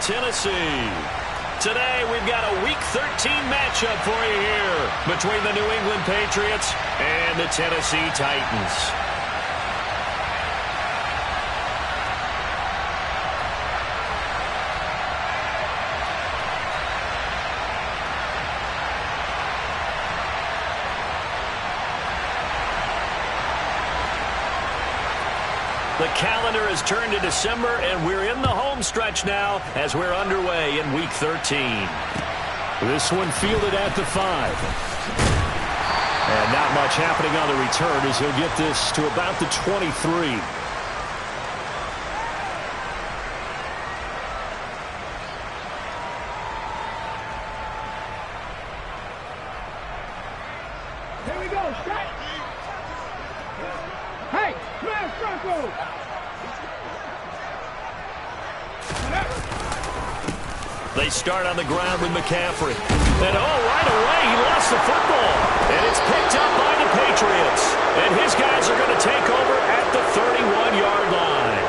Tennessee. Today, we've got a Week 13 matchup for you here between the New England Patriots and the Tennessee Titans. The calendar has turned to December, and we're in the home stretch now as we're underway in Week 13. This one fielded at the 5. And not much happening on the return as he'll get this to about the 23. Here we go, strike. Hey, smash Franco. They start on the ground with McCaffrey. And right away, he lost the football. And it's picked up by the Patriots. And his guys are going to take over at the 31-yard line.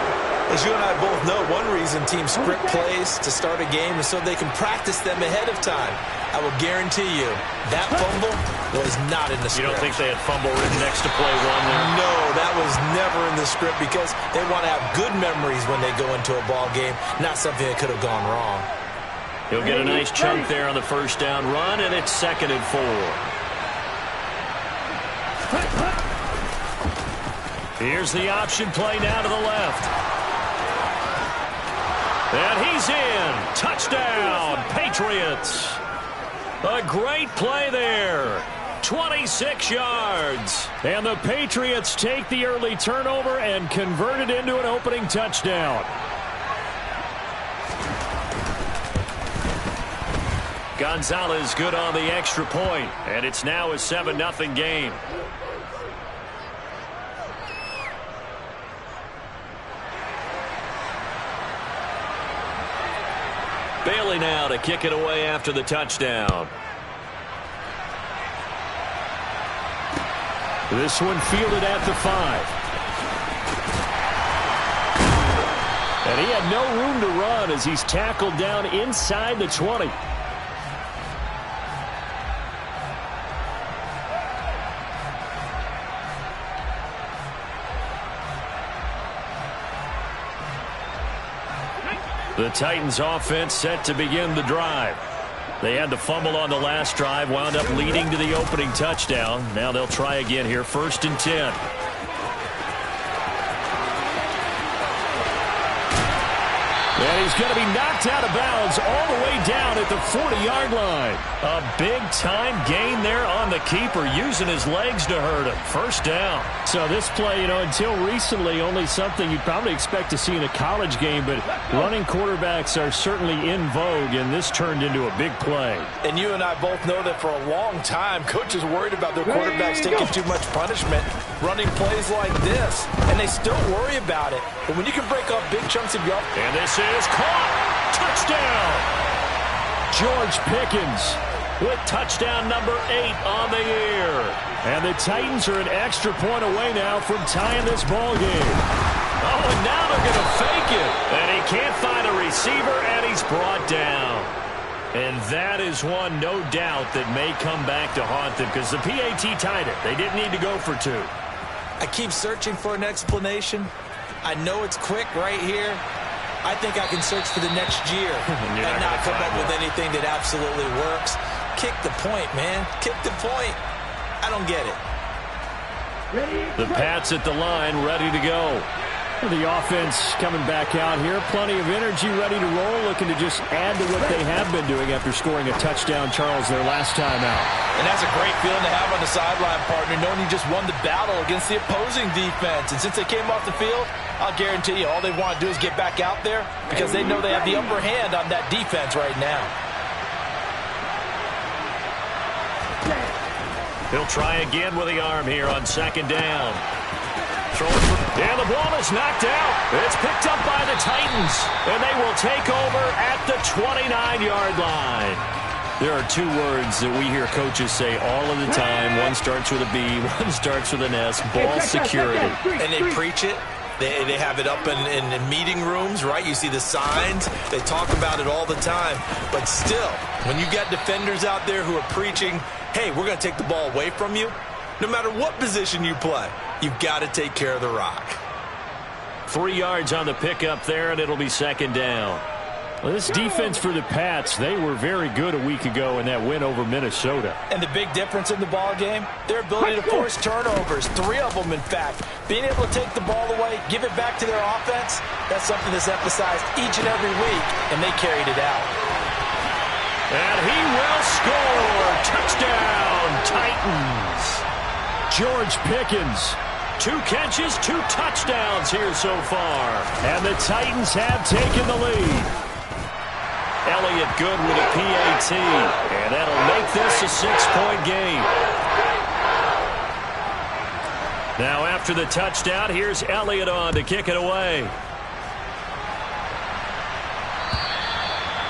As you and I both know, one reason teams script plays to start a game is so they can practice them ahead of time. I will guarantee you that fumble was not in the script. You don't think they had fumble written next to play one there? No, that was never in the script because they want to have good memories when they go into a ball game, not something that could have gone wrong. He'll get a nice chunk there on the first down run, and it's 2nd and 4. Here's the option play now to the left. And he's in. Touchdown, Patriots. A great play there. 26 yards. And the Patriots take the early turnover and convert it into an opening touchdown. Gonzalez good on the extra point, and it's now a 7-0 game. Bailey now to kick it away after the touchdown. This one fielded at the 5. And he had no room to run as he's tackled down inside the 20. The Titans offense set to begin the drive. They had the fumble on the last drive, wound up leading to the opening touchdown. Now they'll try again here, 1st and 10. And he's going to be knocked out of bounds all the way down at the 40-yard line. A big-time gain there on the keeper, using his legs to hurt him. 1st down. So this play, until recently, only something you'd probably expect to see in a college game, but running quarterbacks are certainly in vogue, and this turned into a big play. And you and I both know that for a long time, coaches worried about their quarterbacks taking too much punishment, running plays like this, and they still worry about it. But when you can break up big chunks of your... And this is caught. Touchdown. George Pickens with touchdown number 8 on the year. And the Titans are an extra point away now from tying this ball game. Oh, and now they're going to fake it. And he can't find a receiver, and he's brought down. And that is one, no doubt, that may come back to haunt them because the PAT tied it. They didn't need to go for 2. I keep searching for an explanation. I know it's quick right here. I think I can search for the next year and not come up with anything that absolutely works. Kick the point, man. Kick the point. I don't get it. The Pats at the line, ready to go. The offense coming back out here. Plenty of energy, ready to roll, looking to just add to what they have been doing after scoring a touchdown, Charles, their last time out. And that's a great feeling to have on the sideline, partner, knowing you just won the battle against the opposing defense. And since they came off the field, I'll guarantee you all they want to do is get back out there because they know they have the upper hand on that defense right now. He'll try again with the arm here on 2nd down. And the ball is knocked out. It's picked up by the Titans. And they will take over at the 29-yard line. There are 2 words that we hear coaches say all of the time. One starts with a B, one starts with an S. Ball security. And they preach it. They have it up in meeting rooms, right? You see the signs. They talk about it all the time. But still, when you got defenders out there who are preaching, hey, we're going to take the ball away from you, no matter what position you play, you've got to take care of the rock. 3 yards on the pickup there, and it'll be second down. Well, this defense for the Pats, they were very good a week ago in that win over Minnesota. And the big difference in the ball game, their ability to force turnovers, 3 of them, in fact. Being able to take the ball away, give it back to their offense, that's something that's emphasized each and every week, and they carried it out. And he will score. Touchdown, Titans. George Pickens. 2 catches, 2 touchdowns here so far. And the Titans have taken the lead. Elliott good with a PAT. And that'll make this a 6-point game. Now after the touchdown, here's Elliott on to kick it away.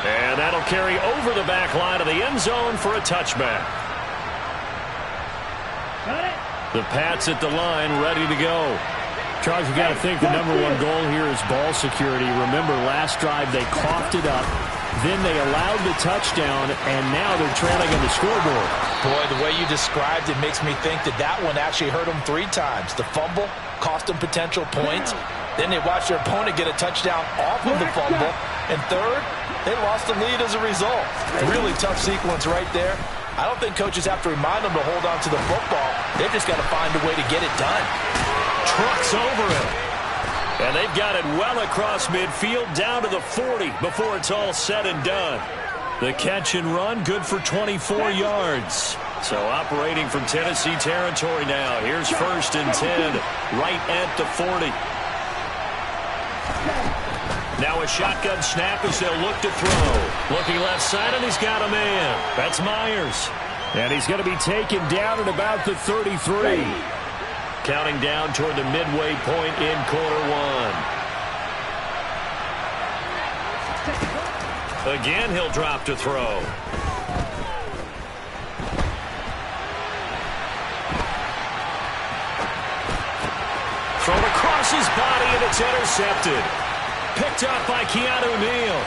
And that'll carry over the back line of the end zone for a touchback. The Pats at the line, ready to go. Charles, you got to think the #1 goal here is ball security. Remember, last drive they coughed it up, then they allowed the touchdown, and now they're trailing on the scoreboard. Boy, the way you described it makes me think that one actually hurt them 3 times. The fumble cost them potential points. Then they watched their opponent get a touchdown off of the fumble. And third, they lost the lead as a result. Really tough sequence right there. I don't think coaches have to remind them to hold on to the football. They've just got to find a way to get it done. Trucks over him. And they've got it well across midfield down to the 40 before it's all said and done. The catch and run good for 24 yards. So operating from Tennessee territory now. Here's 1st and 10 right at the 40. Now a shotgun snap as they'll look to throw. Looking left side, and he's got a man. That's Myers. And he's going to be taken down at about the 33. Counting down toward the midway point in quarter 1. Again, he'll drop to throw. Thrown across his body, and it's intercepted. Picked up by Keanu Neal.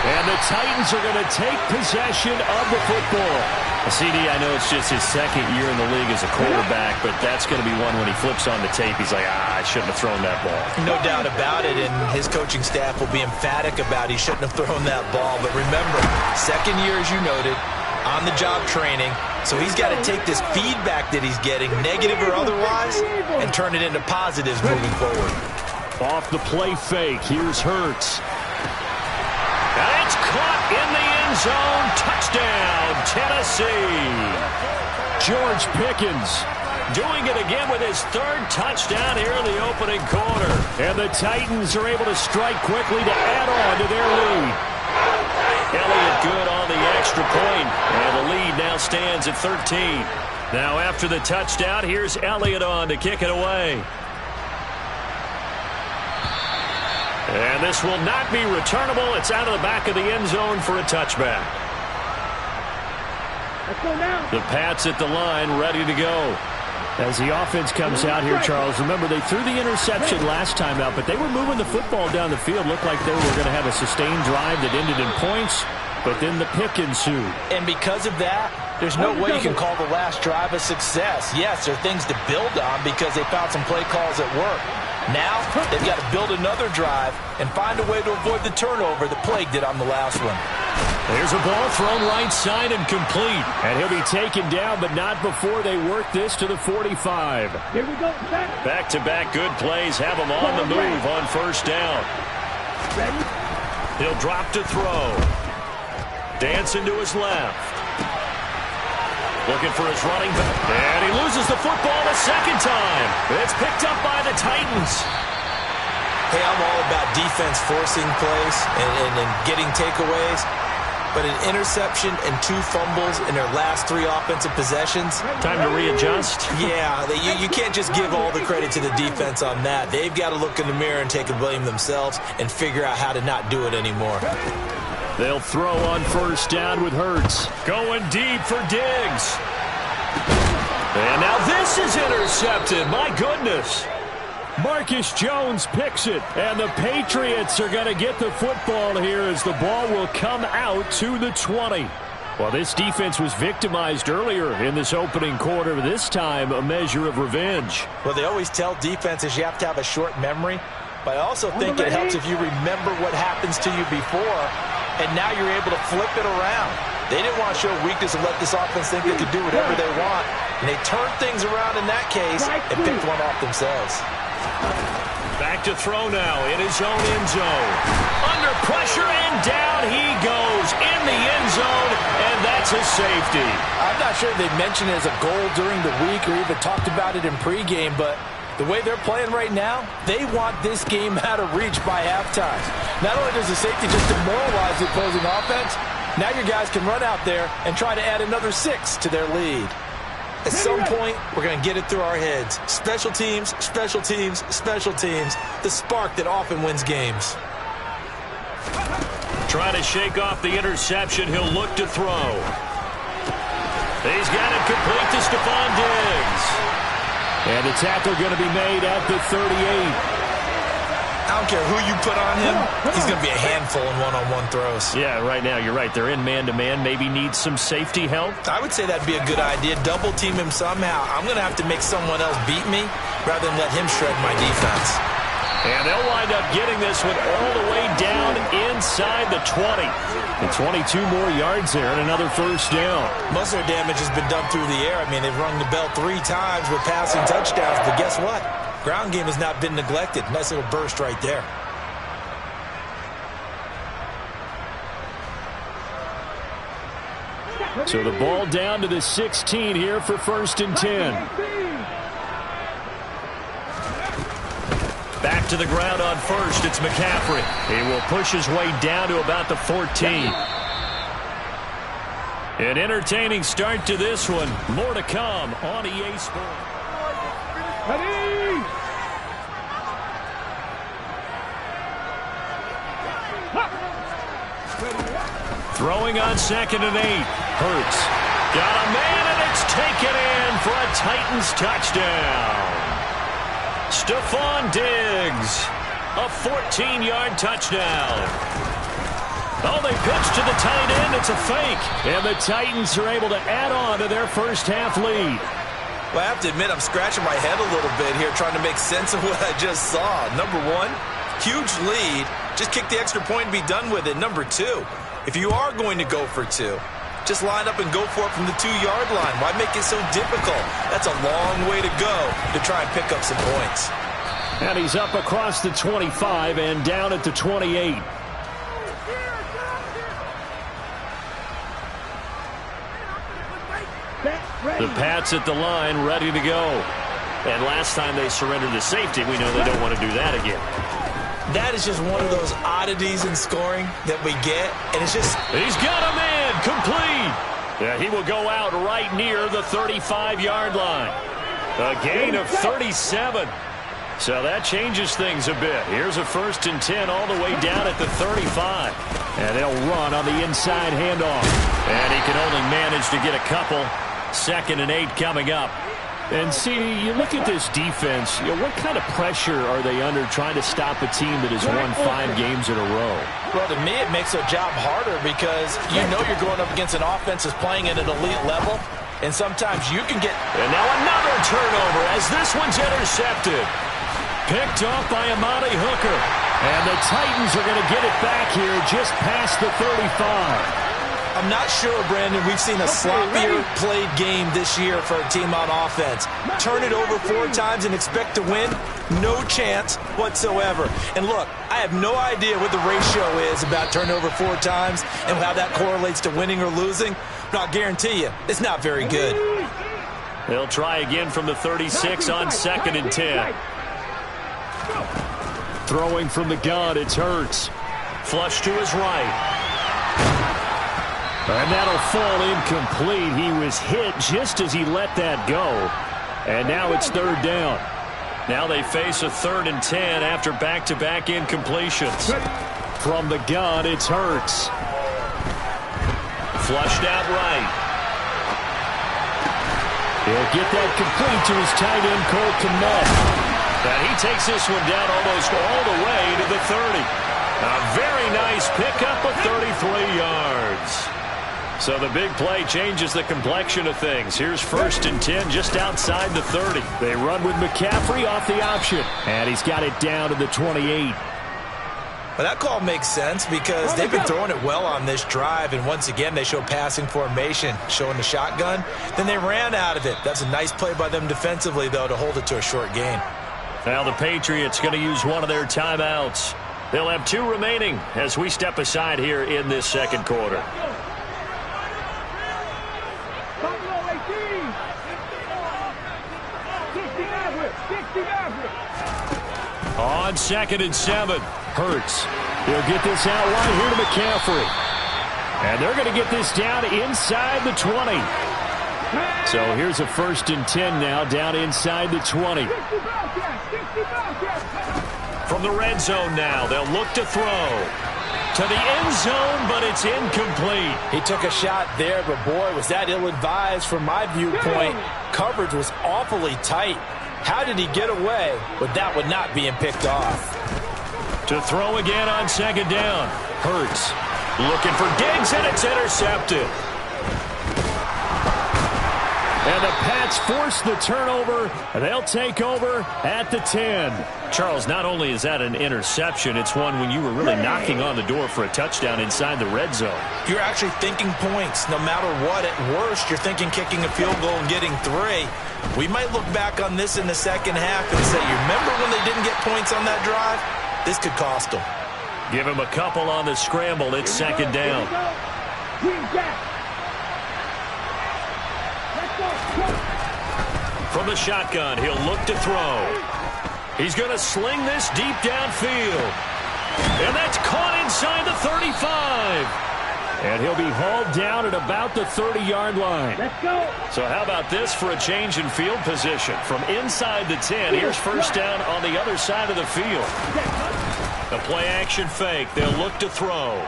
And the Titans are going to take possession of the football. CD, I know it's just his 2nd year in the league as a quarterback, but that's going to be one when he flips on the tape. He's like, I shouldn't have thrown that ball. No doubt about it, and his coaching staff will be emphatic about he shouldn't have thrown that ball. But remember, 2nd year, as you noted, on-the-job training. So he's got to take this feedback that he's getting, negative or otherwise, and turn it into positives moving forward. Off the play fake, here's Hurts. And it's caught in the end zone. Touchdown, Tennessee. George Pickens doing it again with his 3rd touchdown here in the opening quarter. And the Titans are able to strike quickly to add on to their lead. Elliott good on the extra point, and the lead now stands at 13. Now after the touchdown, here's Elliott on to kick it away. And this will not be returnable. It's out of the back of the end zone for a touchback. Let's go now. The Pats at the line, ready to go. As the offense comes out here, Charles, remember they threw the interception last time out, but they were moving the football down the field. Looked like they were going to have a sustained drive that ended in points, but then the pick ensued. And because of that, there's no way you can call the last drive a success. Yes, there are things to build on because they found some play calls that work. Now, they've got to build another drive and find a way to avoid the turnover that plagued it on the last one. There's a ball thrown right side and complete. And he'll be taken down, but not before they work this to the 45. Here we go. Back-to-back good plays have him on the move on 1st down. He'll drop to throw. Dancing to his left. Looking for his running back. And he loses the football a 2nd time. It's picked up by the Titans. Hey, I'm all about defense forcing plays and getting takeaways. But an interception and 2 fumbles in their last 3 offensive possessions. Time to readjust. Yeah, you can't just give all the credit to the defense on that. They've got to look in the mirror and take the blame themselves and figure out how to not do it anymore. They'll throw on 1st down with Hurts. Going deep for Diggs. And now this is intercepted. My goodness. Marcus Jones picks it, and the Patriots are going to get the football here as the ball will come out to the 20. Well, this defense was victimized earlier in this opening quarter. This time, a measure of revenge. Well, they always tell defenses you have to have a short memory, but I also think it helps if you remember what happens to you before, and now you're able to flip it around. They didn't want to show weakness and let this offense think they could do whatever they want, and they turned things around in that case and picked one off themselves. Back to throw now in his own end zone. Under pressure and down he goes in the end zone, and that's a safety. I'm not sure they mentioned it as a goal during the week or even talked about it in pregame, but the way they're playing right now, they want this game out of reach by halftime. Not only does the safety just demoralize the opposing offense, now your guys can run out there and try to add another 6 to their lead. At some point, we're going to get it through our heads. Special teams, special teams, special teams. The spark that often wins games. Trying to shake off the interception. He'll look to throw. He's got it complete to Stephon Diggs. And the tackle going to be made at the 38. I don't care who you put on him. He's going to be a handful in one-on-one throws. Yeah, right now, you're right. They're in man-to-man. Maybe need some safety help. I would say that'd be a good idea. Double team him somehow. I'm going to have to make someone else beat me rather than let him shred my defense. And they'll wind up getting this one all the way down inside the 20. And 22 more yards there and another first down. Most of their damage has been done through the air. I mean, they've rung the bell 3 times with passing touchdowns, but guess what? Ground game has not been neglected. Nice little burst right there. So the ball down to the 16 here for 1st and 10. Back to the ground on first. It's McCaffrey. He will push his way down to about the 14. An entertaining start to this one. More to come on EA Sports. Ready? Throwing on 2nd and 8. Hurts. Got a man, and it's taken in for a Titans touchdown. Stephon Diggs. A 14-yard touchdown. Oh, they pitch to the tight end. It's a fake. And the Titans are able to add on to their first half lead. Well, I have to admit, I'm scratching my head a little bit here trying to make sense of what I just saw. Number 1, huge lead. Just kick the extra point and be done with it. Number 2, if you are going to go for 2, just line up and go for it from the 2-yard line. Why make it so difficult? That's a long way to go to try and pick up some points. And he's up across the 25 and down at the 28. The Pats at the line, ready to go. And last time they surrendered to safety, we know they don't want to do that again. That is just one of those oddities in scoring that we get, and it's just... He's got a man, complete. Yeah, he will go out right near the 35-yard line. A gain of 37. So that changes things a bit. Here's a 1st and 10 all the way down at the 35. And they'll run on the inside handoff. And he can only manage to get a couple. 2nd and 8 coming up. And see, you look at this defense, what kind of pressure are they under trying to stop a team that has won 5 games in a row? Well, to me, it makes their job harder because you know you're going up against an offense that's playing at an elite level, and sometimes you can get... And now another turnover as this one's intercepted. Picked off by Amani Hooker. And the Titans are going to get it back here just past the 35. I'm not sure, Brandon, we've seen a sloppier played game this year for a team on offense. Turn it over 4 times and expect to win? No chance whatsoever. And look, I have no idea what the ratio is about turnover 4 times and how that correlates to winning or losing, but I'll guarantee you, it's not very good. They'll try again from the 36 on 2nd and 10. Throwing from the gun, it's Hurts. Flush to his right. And that'll fall incomplete. He was hit just as he let that go. And now it's 3rd down. Now they face a 3rd and 10 after back-to-back incompletions. From the gun, it's Hurts. Flushed out right. He'll get that complete to his tight end, Cole Kmet. And he takes this one down almost all the way to the 30. A very nice pickup of 33 yards. So the big play changes the complexion of things. Here's 1st and 10 just outside the 30. They run with McCaffrey off the option. And he's got it down to the 28. Well, that call makes sense because they've been throwing it well on this drive, and once again they show passing formation, showing the shotgun. Then they ran out of it. That's a nice play by them defensively, though, to hold it to a short gain. Now the Patriots going to use one of their timeouts. They'll have 2 remaining as we step aside here in this second quarter. On 2nd and 7. Hurts. He'll get this out wide here to McCaffrey. And they're going to get this down inside the 20. So here's a 1st and 10 now down inside the 20. From the red zone now, they'll look to throw. To the end zone, but it's incomplete. He took a shot there, but boy, was that ill-advised from my viewpoint. Coverage was awfully tight. How did he get away with that one not being picked off? To throw again on 2nd down. Hurts looking for Diggs, and it's intercepted. And the Pats force the turnover. They'll take over at the 10. Charles, not only is that an interception, it's one when you were really knocking on the door for a touchdown inside the red zone. You're actually thinking points. No matter what, at worst, you're thinking kicking a field goal and getting 3. We might look back on this in the second half and say, you remember when they didn't get points on that drive? This could cost them. Give him a couple on the scramble. It's 2nd down. From the shotgun, he'll look to throw. He's going to sling this deep downfield. And that's caught inside the 35. And he'll be hauled down at about the 30-yard line. Let's go. So how about this for a change in field position? From inside the 10, here's 1st down on the other side of the field. The play-action fake. They'll look to throw.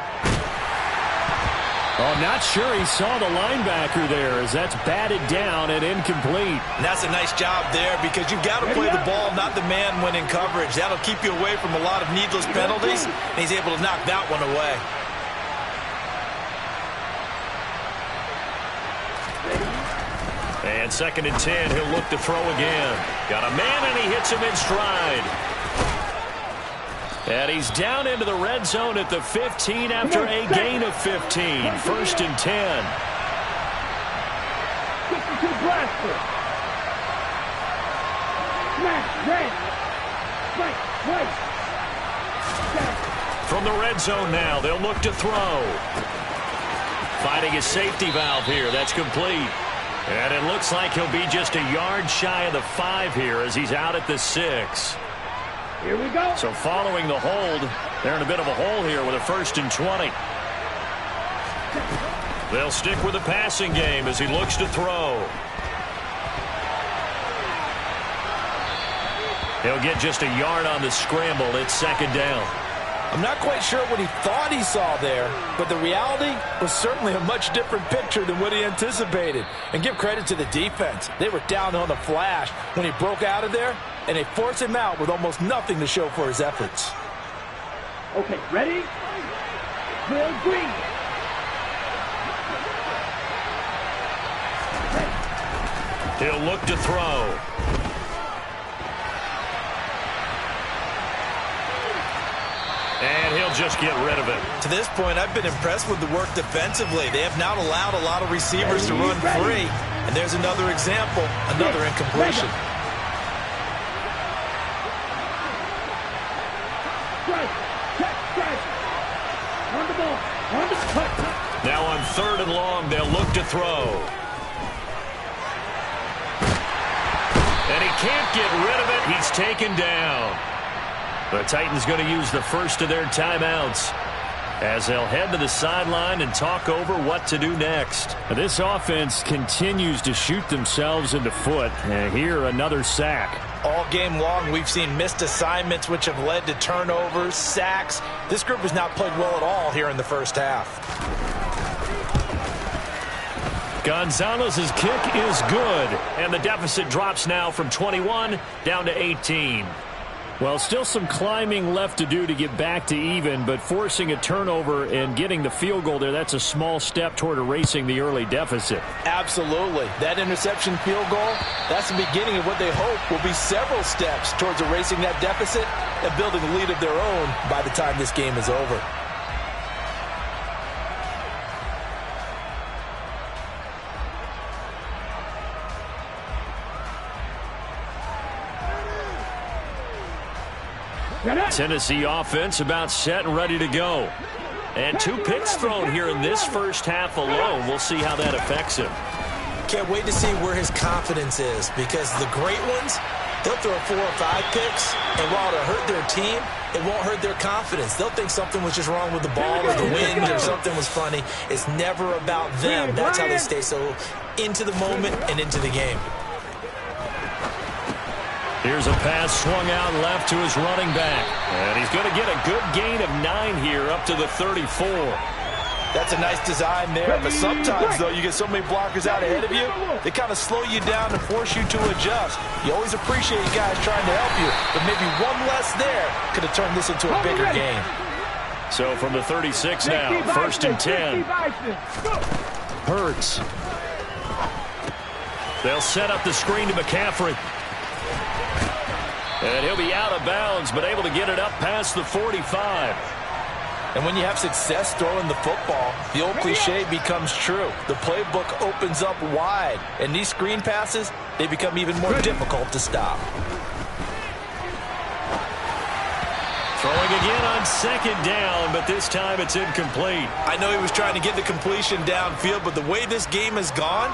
Oh, not sure he saw the linebacker there as that's batted down and incomplete. And that's a nice job there because you've got to play the ball, not the man when in coverage. That'll keep you away from a lot of needless penalties, and he's able to knock that one away. And 2nd and 10, he'll look to throw again. Got a man, and he hits him in stride. And he's down into the red zone at the 15 after a gain of 15. 1st and 10. From the red zone now, they'll look to throw. Finding his safety valve here. That's complete. And it looks like he'll be just a yard shy of the 5 here as he's out at the 6. Here we go. So following the hold, they're in a bit of a hole here with a 1st and 20. They'll stick with the passing game as he looks to throw. He'll get just a yard on the scramble. It's 2nd down. I'm not quite sure what he thought he saw there, but the reality was certainly a much different picture than what he anticipated. And give credit to the defense. They were down on the flash when he broke out of there, and they forced him out with almost nothing to show for his efforts. Okay, ready? Will Green. He'll look to throw. And he'll just get rid of it. To this point, I've been impressed with the work defensively. They have not allowed a lot of receivers to run free. And there's another example, another incompletion. Now on 3rd and long, they'll look to throw. And he can't get rid of it. He's taken down. The Titans going to use the first of their timeouts as they'll head to the sideline and talk over what to do next. This offense continues to shoot themselves in the foot. And here, another sack. All game long, we've seen missed assignments which have led to turnovers, sacks. This group has not played well at all here in the first half. Gonzalez's kick is good, and the deficit drops now from 21 down to 18. Well, still some climbing left to do to get back to even, but forcing a turnover and getting the field goal there, that's a small step toward erasing the early deficit. Absolutely. That interception field goal, that's the beginning of what they hope will be several steps towards erasing that deficit and building a lead of their own by the time this game is over. Tennessee offense about set and ready to go. And 2 picks thrown here in this first half alone. We'll see how that affects him. Can't wait to see where his confidence is, because the great ones, they'll throw 4 or 5 picks, and while it'll hurt their team, it won't hurt their confidence. They'll think something was just wrong with the ball or the wind or something was funny. It's never about them. That's how they stay so into the moment and into the game. Here's a pass swung out left to his running back. And he's going to get a good gain of 9 here up to the 34. That's a nice design there, but sometimes, though, you get so many blockers out ahead of you, they kind of slow you down and force you to adjust. You always appreciate guys trying to help you, but maybe one less there could have turned this into a bigger game. So from the 36 now, 1st and 10. Hurts. They'll set up the screen to McCaffrey. And he'll be out of bounds, but able to get it up past the 45. And when you have success throwing the football, the old cliche becomes true. The playbook opens up wide, and these screen passes, they become even more difficult to stop. Throwing again on 2nd down, but this time it's incomplete. I know he was trying to get the completion downfield, but the way this game has gone,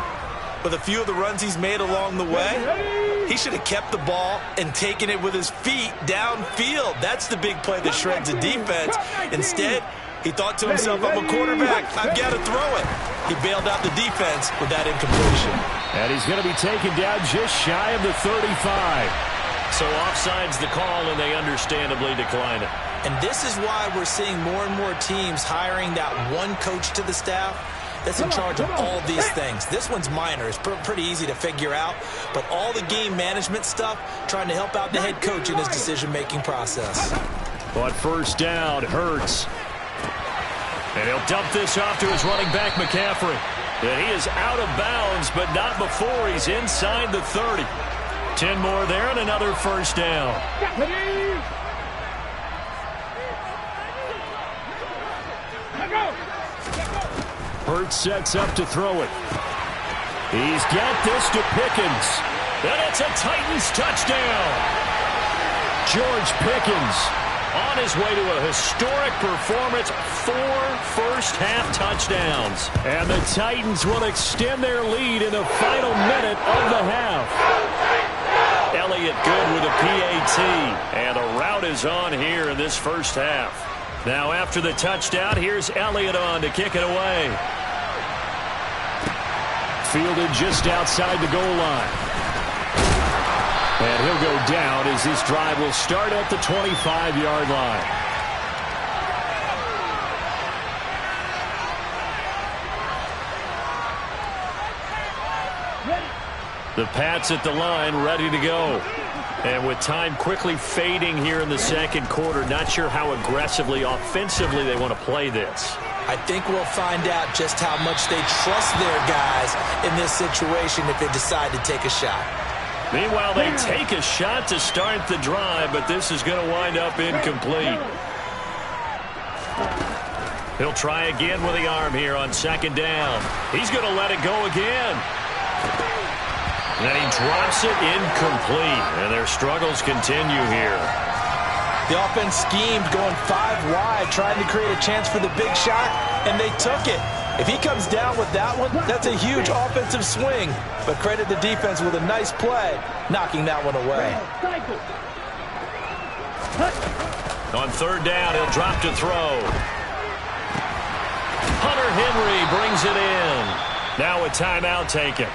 with a few of the runs he's made along the way, he should have kept the ball and taken it with his feet downfield. That's the big play that shreds a defense. Instead, he thought to himself, I'm a quarterback, I've got to throw it. He bailed out the defense with that incompletion. And he's going to be taken down just shy of the 35. So offside's the call, and they understandably decline it. And this is why we're seeing more and more teams hiring that one coach to the staff that's in charge of all these things. This one's minor. It's pretty easy to figure out. But all the game management stuff, trying to help out the head coach in his decision-making process. On 1st down, Hurts. And he'll dump this off to his running back, McCaffrey. And he is out of bounds, but not before he's inside the 30. 10 more there and another 1st down. Hurts sets up to throw it. He's got this to Pickens. And it's a Titans touchdown. George Pickens on his way to a historic performance, 4 first-half touchdowns. And the Titans will extend their lead in the final minute of the half. Elliott good with a PAT. And a rout is on here in this first half. Now after the touchdown, here's Elliott on to kick it away. Fielded just outside the goal line. And he'll go down as this drive will start at the 25-yard line. The Pats at the line, ready to go. And with time quickly fading here in the 2nd quarter, not sure how aggressively, offensively they want to play this. I think we'll find out just how much they trust their guys in this situation if they decide to take a shot. Meanwhile, they take a shot to start the drive, but this is going to wind up incomplete. He'll try again with the arm here on 2nd down. He's going to let it go again. And then he drops it incomplete, and their struggles continue here. The offense schemed going 5 wide, trying to create a chance for the big shot, and they took it. If he comes down with that one, that's a huge offensive swing. But credit the defense with a nice play, knocking that one away. On 3rd down, he'll drop to throw. Hunter Henry brings it in. Now a timeout taken.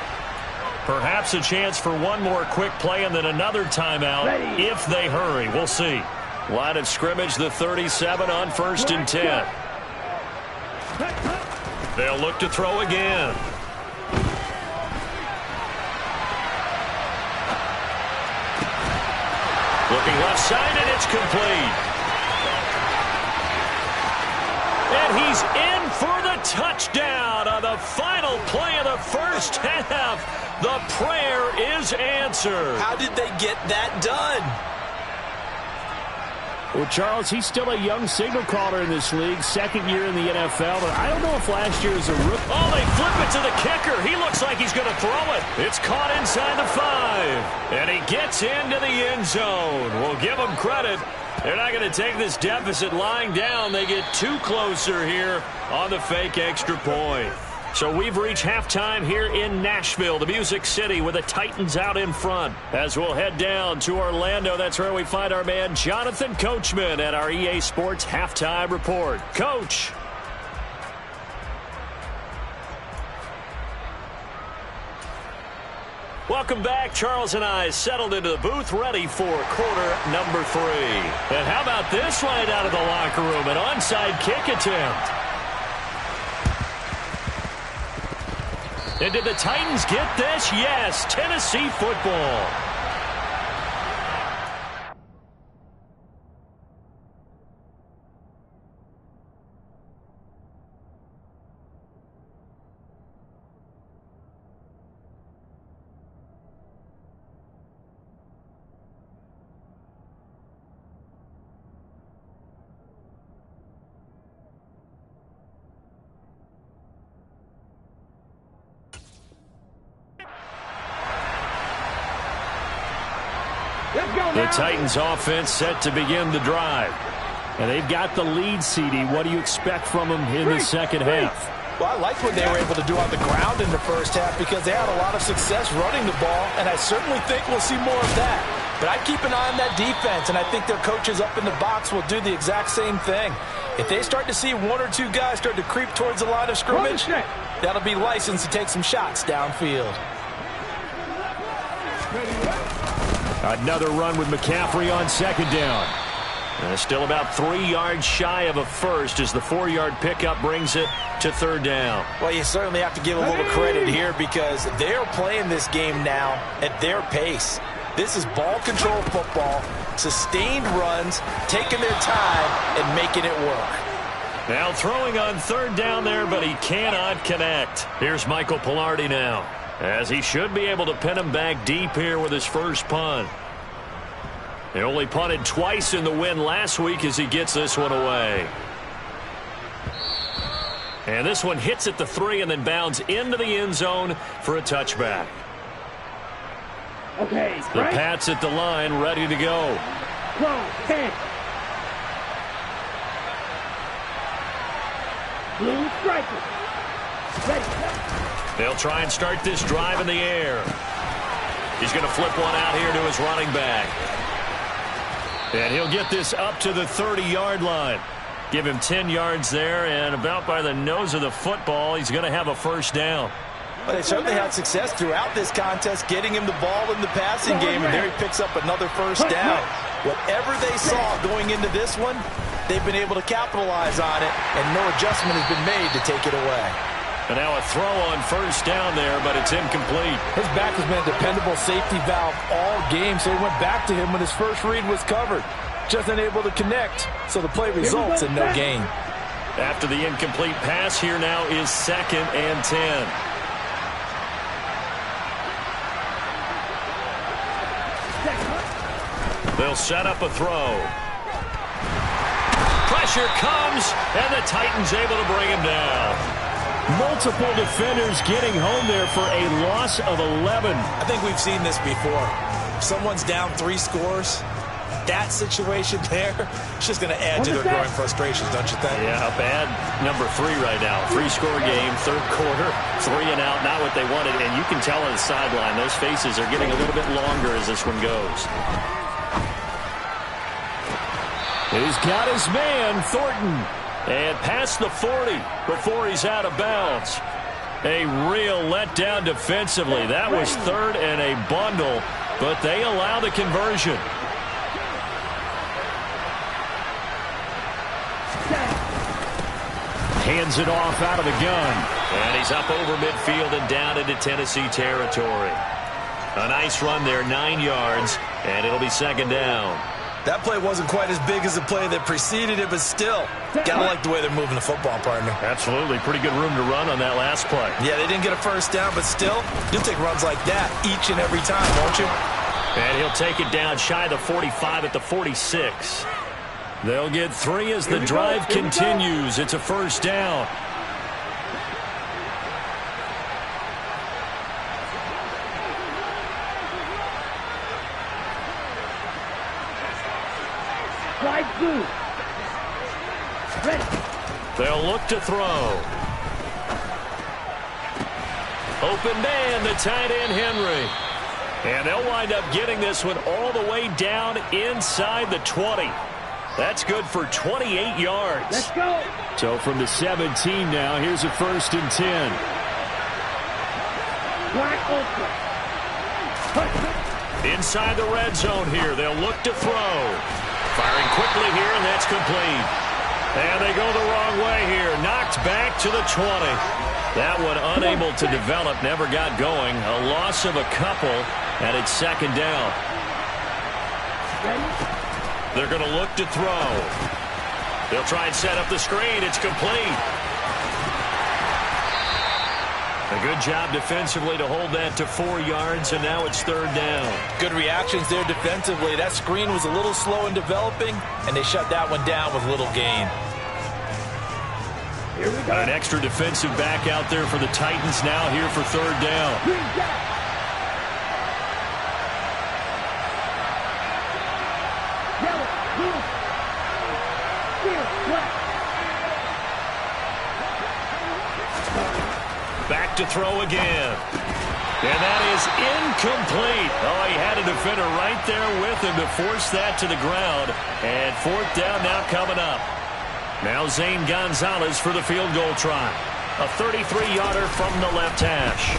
Perhaps a chance for one more quick play and then another timeout if they hurry. We'll see. Line of scrimmage, the 37 on 1st and 10. They'll look to throw again. Looking left side, and it's complete. And he's in for the touchdown on the final play of the first half. The prayer is answered. How did they get that done? Well, Charles, he's still a young signal caller in this league, second year in the NFL, but I don't know if last year was a rookie. Oh, they flip it to the kicker. He looks like he's going to throw it. It's caught inside the 5, and he gets into the end zone. We'll give him credit. They're not going to take this deficit lying down. They get too closer here on the fake extra point. So we've reached halftime here in Nashville, the Music City, with the Titans out in front. As we'll head down to Orlando, that's where we find our man Jonathan Coachman at our EA Sports Halftime Report. Coach. Welcome back. Charles and I settled into the booth, ready for quarter number 3. And how about this right out of the locker room? An onside kick attempt. And did the Titans get this? Yes, Tennessee football. The Titans offense set to begin the drive. And they've got the lead, CD. What do you expect from them in the second half? Well, I liked what they were able to do on the ground in the first half because they had a lot of success running the ball, and I certainly think we'll see more of that. But I'd keep an eye on that defense, and I think their coaches up in the box will do the exact same thing. If they start to see 1 or 2 guys start to creep towards the line of scrimmage, that'll be licensed to take some shots downfield. Another run with McCaffrey on second down. Still about 3 yards shy of a first as the 4-yard pickup brings it to third down. Well, you certainly have to give a little credit here because they're playing this game now at their pace. This is ball control football, sustained runs, taking their time and making it work. Now throwing on third down there, but he cannot connect. Here's Michael Pilardi now, as he should be able to pin him back deep here with his first punt. He only punted twice in the win last week as he gets this one away. And this one hits at the 3 and then bounds into the end zone for a touchback. Okay, the Pats at the line, ready to go. Blue striker. Ready. They'll try and start this drive in the air. He's going to flip one out here to his running back. And he'll get this up to the 30-yard line. Give him 10 yards there, and about by the nose of the football, he's going to have a first down. Well, they certainly had success throughout this contest, getting him the ball in the passing game, and there he picks up another first down. Whatever they saw going into this one, they've been able to capitalize on it, and no adjustment has been made to take it away. And now a throw on first down there, but it's incomplete. His back has been a dependable safety valve all game, so he went back to him when his first read was covered. Just unable to connect, so the play results in no gain. After the incomplete pass, here now is 2nd and 10. They'll set up a throw. Pressure comes, and the Titans able to bring him down. Multiple defenders getting home there for a loss of 11. I think we've seen this before. Someone's down 3 scores. That situation there, it's just going to add to their growing frustrations, don't you think? Yeah, a bad number 3 right now. 3-score game, third quarter, 3 and out, not what they wanted. And you can tell on the sideline, those faces are getting a little bit longer as this one goes. He's got his man, Thornton. And past the 40 before he's out of bounds. A real letdown defensively. That was 3rd and a bundle, but they allow the conversion. Hands it off out of the gun. And he's up over midfield and down into Tennessee territory. A nice run there, 9 yards. And it'll be second down. That play wasn't quite as big as the play that preceded it, but still, gotta like the way they're moving the football, partner. Absolutely. Pretty good room to run on that last play. Yeah, they didn't get a first down, but still, you'll take runs like that each and every time, won't you? And he'll take it down shy of the 45 at the 46. They'll get 3 as the drive continues. It's a first down. Slide through. Ready. They'll look to throw. Open man, the tight end, Henry. And they'll wind up getting this one all the way down inside the 20. That's good for 28 yards. Let's go. So from the 17 now, here's a 1st and 10. Black open. Inside the red zone here, they'll look to throw. Firing quickly here, and that's complete. And they go the wrong way here. Knocked back to the 20. That one unable to develop, never got going. A loss of a couple, and it's second down. They're going to look to throw. They'll try and set up the screen. It's complete. A good job defensively to hold that to 4 yards, and now it's third down. Good reactions there defensively. That screen was a little slow in developing, and they shut that one down with little gain. Here we go. An extra defensive back out there for the Titans now here for third down. Yellow, blue, clear, black. Back to throw again. And that is incomplete. Oh, he had a defender right there with him to force that to the ground. And fourth down now coming up. Now Zane Gonzalez for the field goal try. A 33-yarder from the left hash.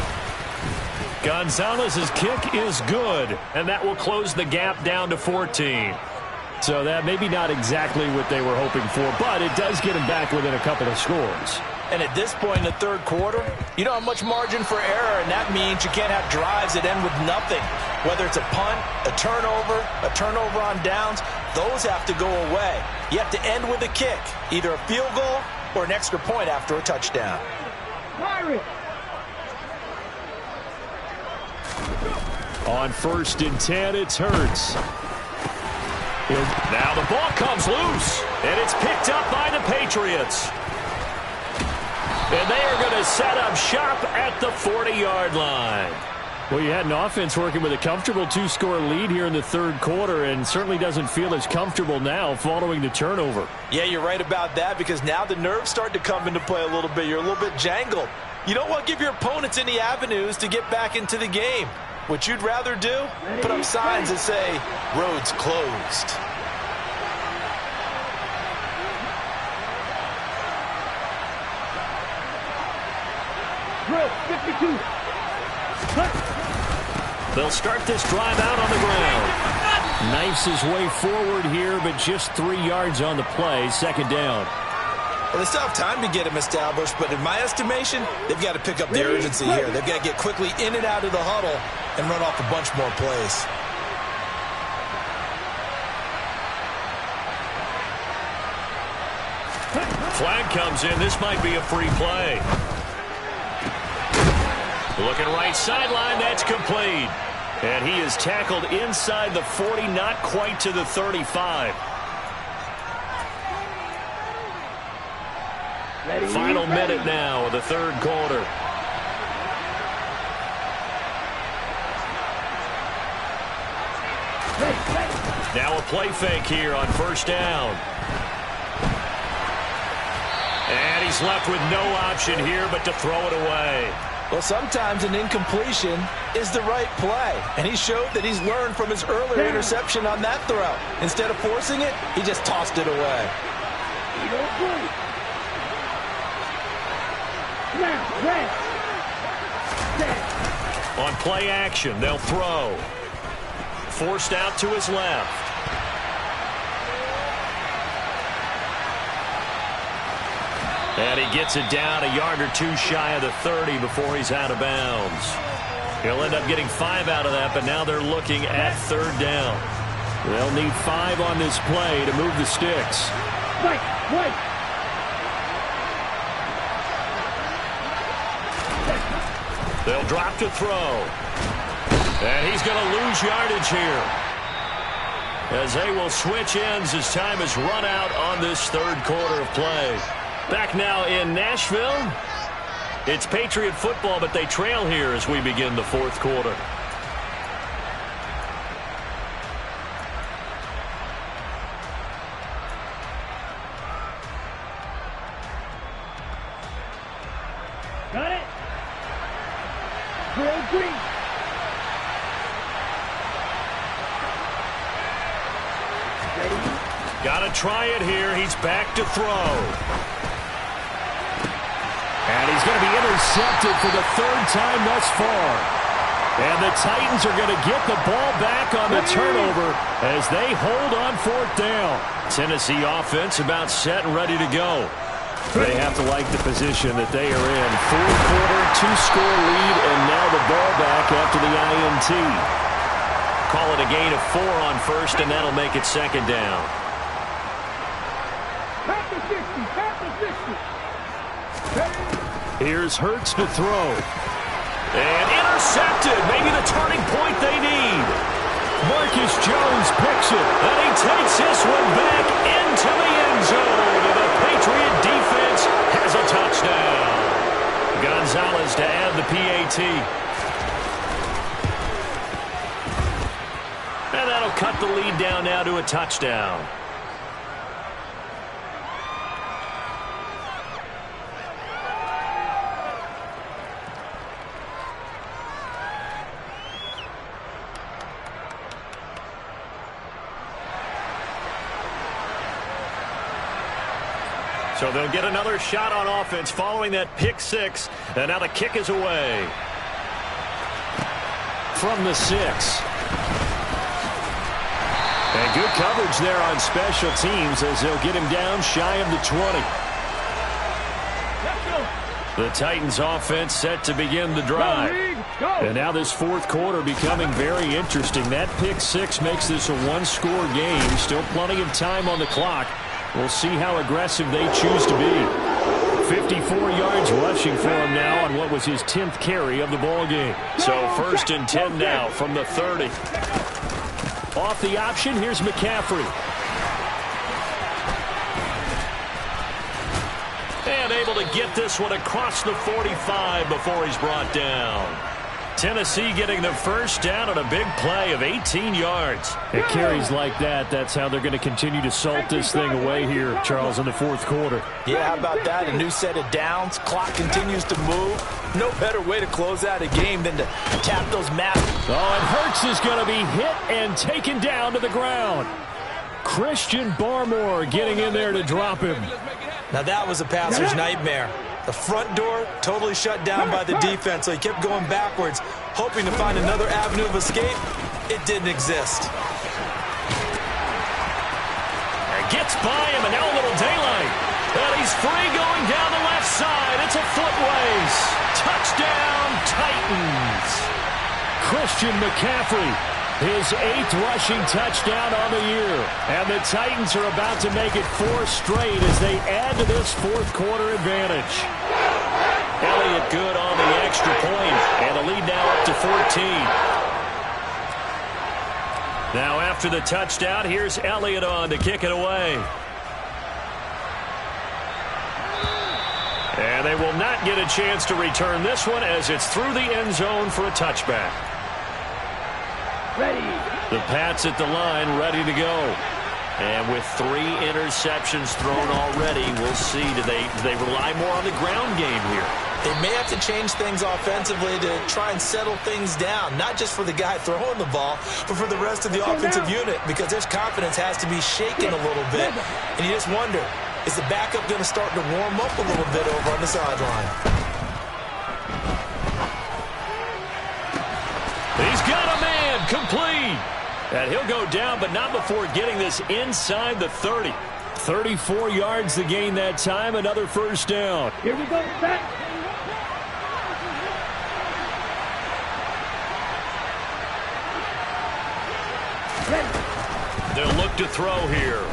Gonzalez's kick is good, and that will close the gap down to 14. So that maybe not exactly what they were hoping for, but it does get them back within a couple of scores. And at this point in the third quarter, you don't have much margin for error, and that means you can't have drives that end with nothing. Whether it's a punt, a turnover on downs, those have to go away. You have to end with a kick, either a field goal or an extra point after a touchdown. Pirate. On 1st and 10, it's Hurts. Now the ball comes loose, and it's picked up by the Patriots. And they are going to set up shop at the 40-yard line. Well, you had an offense working with a comfortable 2-score lead here in the third quarter, and certainly doesn't feel as comfortable now following the turnover. Yeah, you're right about that, because now the nerves start to come into play a little bit. You're a little bit jangled. You don't want to give your opponents any avenues to get back into the game. What you'd rather do, put up signs that say, roads closed. Drill, 52. They'll start this drive out on the ground. Knifes his way forward here, but just 3 yards on the play. Second down. Well, they still have time to get him established, but in my estimation, they've got to pick up the urgency here. They've got to get quickly in and out of the huddle and run off a bunch more plays. Flag comes in. This might be a free play. Looking right sideline. That's complete. And he is tackled inside the 40, not quite to the 35. Final minute now of the third quarter. Now a play fake here on first down. And he's left with no option here but to throw it away. Well, sometimes an incompletion is the right play, and he showed that he's learned from his earlier interception on that throw. Instead of forcing it, he just tossed it away. On play action, they'll throw. Forced out to his left. And he gets it down a yard or two shy of the 30 before he's out of bounds. He'll end up getting 5 out of that, but now they're looking at 3rd down. They'll need 5 on this play to move the sticks. Right. They'll drop to throw. And he's going to lose yardage here, as they will switch ends as time has run out on this 3rd quarter of play. Back now in Nashville. It's Patriot football, but they trail here as we begin the 4th quarter. Got it. Drill green. Got to try it here. He's back to throw. And he's going to be intercepted for the 3rd time thus far. And the Titans are going to get the ball back on the turnover as they hold on 4th down. Tennessee offense about set and ready to go. They have to like the position that they are in. 4th quarter, 2-score lead, and now the ball back after the INT. Call it a gain of 4 on 1st, and that'll make it 2nd down. Here's Hurts to throw. And intercepted. Maybe the turning point they need. Marcus Jones picks it. And he takes this one back into the end zone. And the Patriot defense has a touchdown. Gonzalez to add the PAT. And that'll cut the lead down now to a touchdown. So they'll get another shot on offense following that pick 6. And now the kick is away. From the 6. And good coverage there on special teams as they'll get him down shy of the 20. The Titans offense set to begin the drive. And now this 4th quarter becoming very interesting. That pick 6 makes this a 1-score game. Still plenty of time on the clock. We'll see how aggressive they choose to be. 54 yards rushing for him now on what was his 10th carry of the ball game. So 1st and 10 now from the 30. Off the option, here's McCaffrey. And able to get this one across the 45 before he's brought down. Tennessee getting the 1st down on a big play of 18 yards. It carries like that. That's how they're going to continue to salt this thing away here, Charles, in the 4th quarter. Yeah, how about that? A new set of downs. Clock continues to move. No better way to close out a game than to tap those massive. Oh, and Hurts is going to be hit and taken down to the ground. Christian Barmore getting in there to drop him. Now that was a passer's nightmare. The front door totally shut down by the defense, so he kept going backwards, hoping to find another avenue of escape. It didn't exist. And gets by him, and now a little daylight. And he's free going down the left side. It's a foot race. Touchdown, Titans. Christian McCaffrey, his 8th rushing touchdown on the year. And the Titans are about to make it 4 straight as they add to this 4th quarter advantage. Elliott good on the extra point, and the lead now up to 14. Now after the touchdown, here's Elliott on to kick it away. And they will not get a chance to return this one as it's through the end zone for a touchback. Ready. The Pats at the line, ready to go. And with 3 interceptions thrown already, we'll see. Do they rely more on the ground game here? They may have to change things offensively to try and settle things down, not just for the guy throwing the ball, but for the rest of the offensive unit, because their confidence has to be shaken a little bit. And you just wonder, is the backup going to start to warm up a little bit over on the sideline? He's got a man, complete. And he'll go down, but not before getting this inside the 30. 34 yards to gain that time, another 1st down. Here we go, set. They'll look to throw here.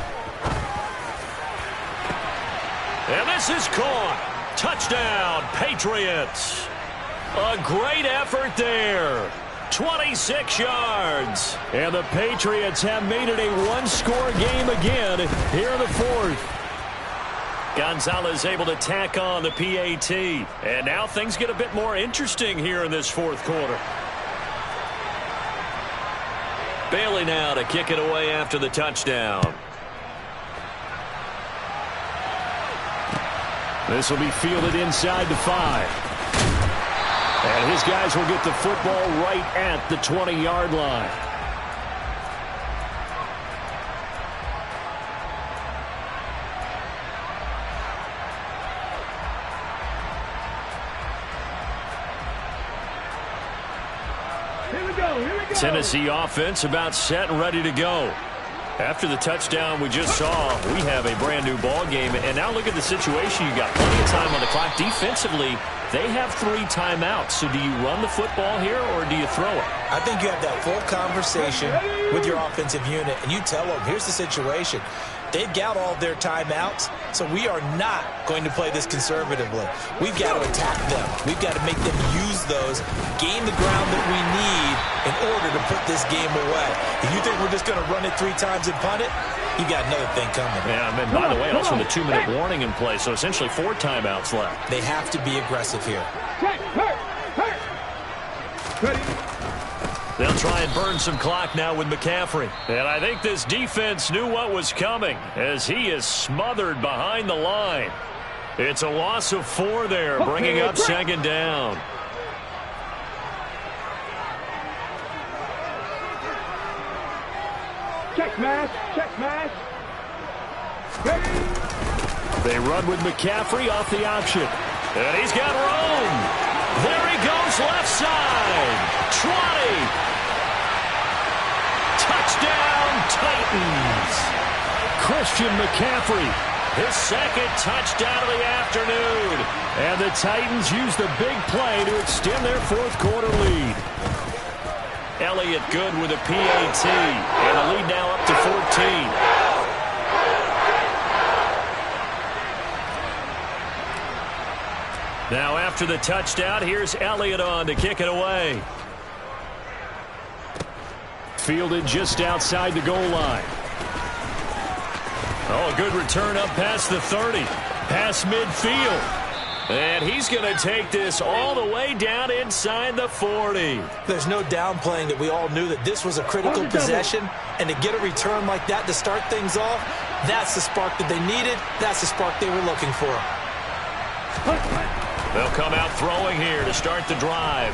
And this is caught. Touchdown, Patriots. A great effort there. 26 yards. And the Patriots have made it a one-score game again here in the fourth. Gonzalez able to tack on the PAT. And now things get a bit more interesting here in this fourth quarter. Bailey now to kick it away after the touchdown. This will be fielded inside the 5. And his guys will get the football right at the 20-yard line. Here we go. Tennessee offense about set and ready to go. After the touchdown we just saw, we have a brand-new ball game. And now look at the situation. You got plenty of time on the clock. Defensively, they have 3 timeouts. So do you run the football here or do you throw it? I think you have that full conversation with your offensive unit, and you tell them, here's the situation. They've got all their timeouts, so we are not going to play this conservatively. We've got to attack them. We've got to make them use those, gain the ground that we need in order to put this game away. If you think we're just going to run it 3 times and punt it, you got another thing coming. Yeah, and by the way, also the 2-minute warning in play, so essentially 4 timeouts left. They have to be aggressive here. Ready. They'll try and burn some clock now with McCaffrey. And I think this defense knew what was coming as he is smothered behind the line. It's a loss of 4 there, bringing up second down. Check smash. They run with McCaffrey off the option. And he's got room. There he goes left side. 20. Touchdown, Titans. Christian McCaffrey. His second touchdown of the afternoon. And the Titans use the big play to extend their fourth quarter lead. Elliott good with a PAT. And the lead now up to 14. Now after the touchdown, here's Elliott on to kick it away. Fielded just outside the goal line. Oh, a good return up past the 30. Past midfield. And he's going to take this all the way down inside the 40. There's no downplaying that we all knew that this was a critical possession. And to get a return like that to start things off, that's the spark that they needed. That's the spark they were looking for. They'll come out throwing here to start the drive.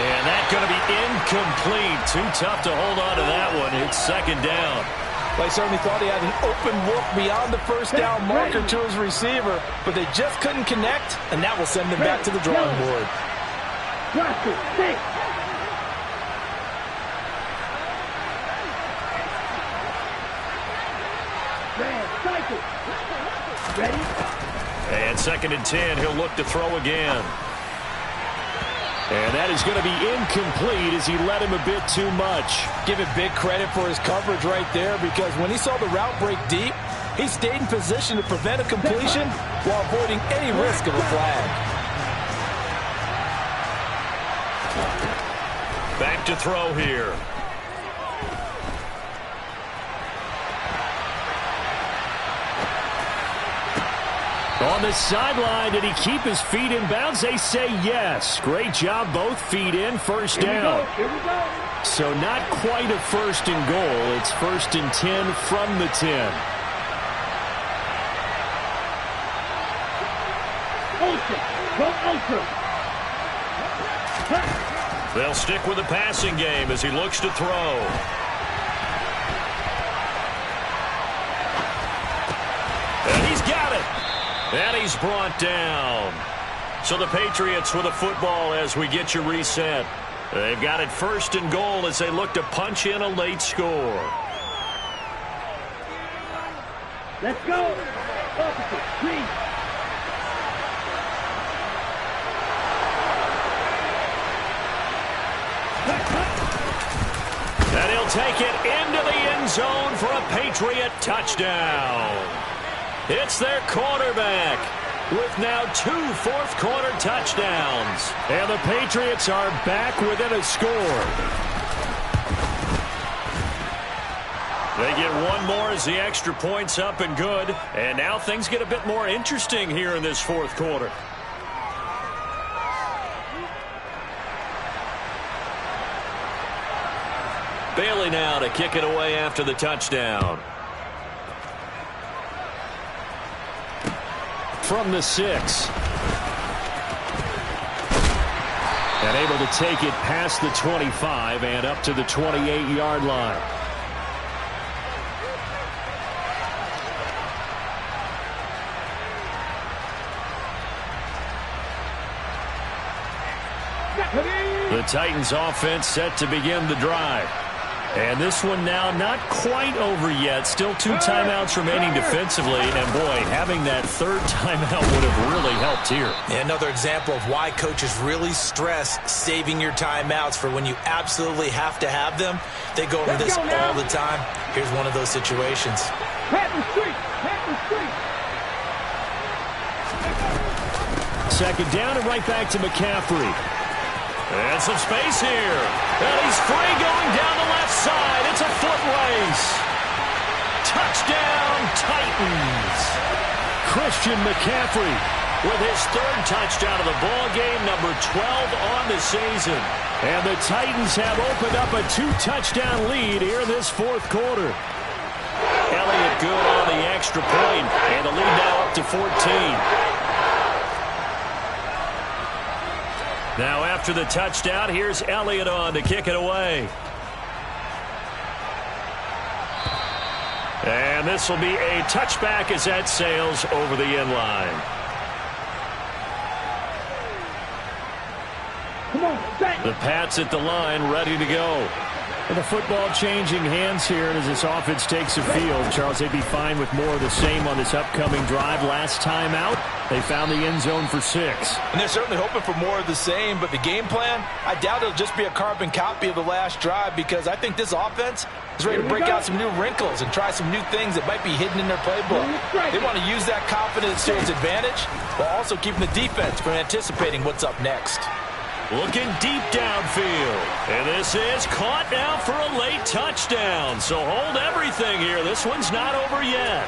And that's going to be incomplete. Too tough to hold on to that one. It's second down. They certainly thought he had an open look beyond the first down marker to his receiver, but they just couldn't connect, and that will send them back to the drawing board. Ready? And second and 10, he'll look to throw again. And that is going to be incomplete as he led him a bit too much. Give it big credit for his coverage right there, because when he saw the route break deep, he stayed in position to prevent a completion while avoiding any risk of a flag. Back to throw here. On the sideline, did he keep his feet in bounds? They say yes. Great job, both feet in, first down. Here we go. So not quite a first and goal. It's first and 10 from the 10. They'll stick with the passing game as he looks to throw. And he's got it. And he's brought down. So the Patriots with the football as we get you reset. They've got it first and goal as they look to punch in a late score. Let's go. Officer, please. take it into the end zone for a Patriot touchdown. It's their quarterback with now 2 fourth-quarter touchdowns. And the Patriots are back within a score. They get one more as the extra point's up and good. And now things get a bit more interesting here in this fourth quarter. Bailey now to kick it away after the touchdown. From the 6. And able to take it past the 25 and up to the 28-yard line. The Titans offense set to begin the drive. And this one now not quite over yet. Still 2 timeouts remaining defensively. And, boy, having that third timeout would have really helped here. Another example of why coaches really stress saving your timeouts for when you absolutely have to have them. They go over this all the time. Here's one of those situations. Second down and right back to McCaffrey. And some space here. And he's free going down the left side. It's a foot race. Touchdown, Titans. Christian McCaffrey with his 3rd touchdown of the ball game, number 12 on the season. And the Titans have opened up a 2-touchdown lead here in this fourth quarter. Elliott good on the extra point, and the lead now up to 14. Now after the touchdown, here's Elliott on to kick it away. And this will be a touchback as that sails over the end line. The Pats at the line, ready to go. And the football changing hands here as this offense takes the field. Charles, they'd be fine with more of the same on this upcoming drive. Last time out, they found the end zone for 6. And they're certainly hoping for more of the same, but the game plan, I doubt it'll just be a carbon copy of the last drive, because I think this offense is ready to break out some new wrinkles and try some new things that might be hidden in their playbook. They want to use that confidence to its advantage while also keeping the defense from anticipating what's up next. Looking deep downfield. And this is caught now for a late touchdown. So hold everything here. This one's not over yet.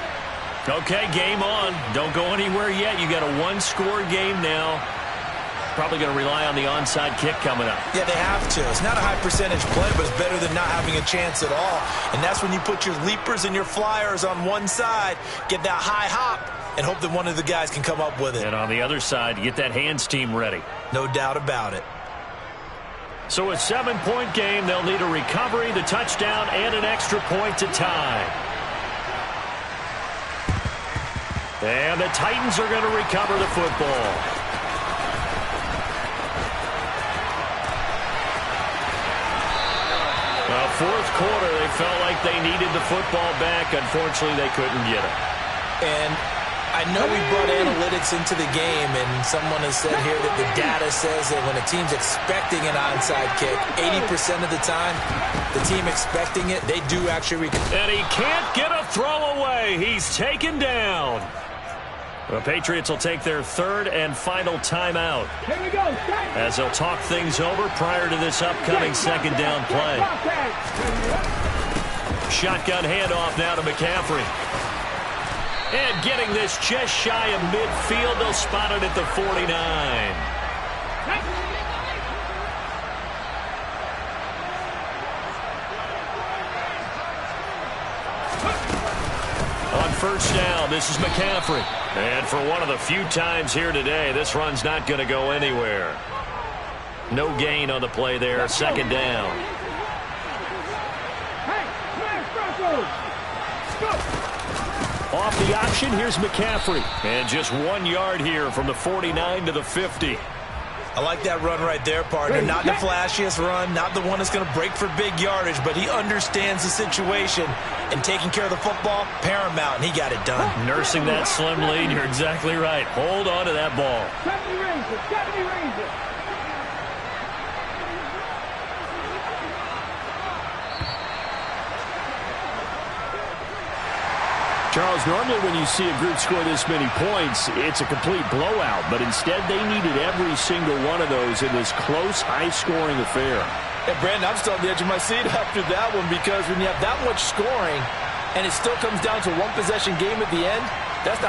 Okay, game on. Don't go anywhere yet. You got a 1-score game now. Probably going to rely on the onside kick coming up. Yeah, they have to. It's not a high percentage play, but it's better than not having a chance at all. And that's when you put your leapers and your flyers on one side, get that high hop, and hope that one of the guys can come up with it. And on the other side, get that hands team ready. No doubt about it. So a 7-point game. They'll need a recovery, the touchdown, and an extra point to tie. And the Titans are going to recover the football. Well, fourth quarter, they felt like they needed the football back. Unfortunately, they couldn't get it. And I know we brought analytics into the game, and someone has said here that the data says that when a team's expecting an onside kick, 80% of the time, the team expecting it, they do actually recover. And he can't get a throw away. He's taken down. The Patriots will take their 3rd and final timeout. Here we go. As they'll talk things over prior to this upcoming 2nd down play. Shotgun handoff now to McCaffrey. And getting this just shy of midfield, they'll spot it at the 49. On first down, this is McCaffrey. And for one of the few times here today, this run's not going to go anywhere. No gain on the play there, 2nd down. Off the option, here's McCaffrey. And just 1 yard here from the 49 to the 50. I like that run right there, partner. Not the flashiest run, not the one that's going to break for big yardage, but he understands the situation, and taking care of the football, paramount, and he got it done. Nursing that slim lead, you're exactly right. Hold on to that ball. 70 Rangers. Charles, normally when you see a group score this many points, it's a complete blowout. But instead, they needed every single one of those in this close, high-scoring affair. And, Brandon, I'm still on the edge of my seat after that one because when you have that much scoring and it still comes down to a one-possession game at the end, that's not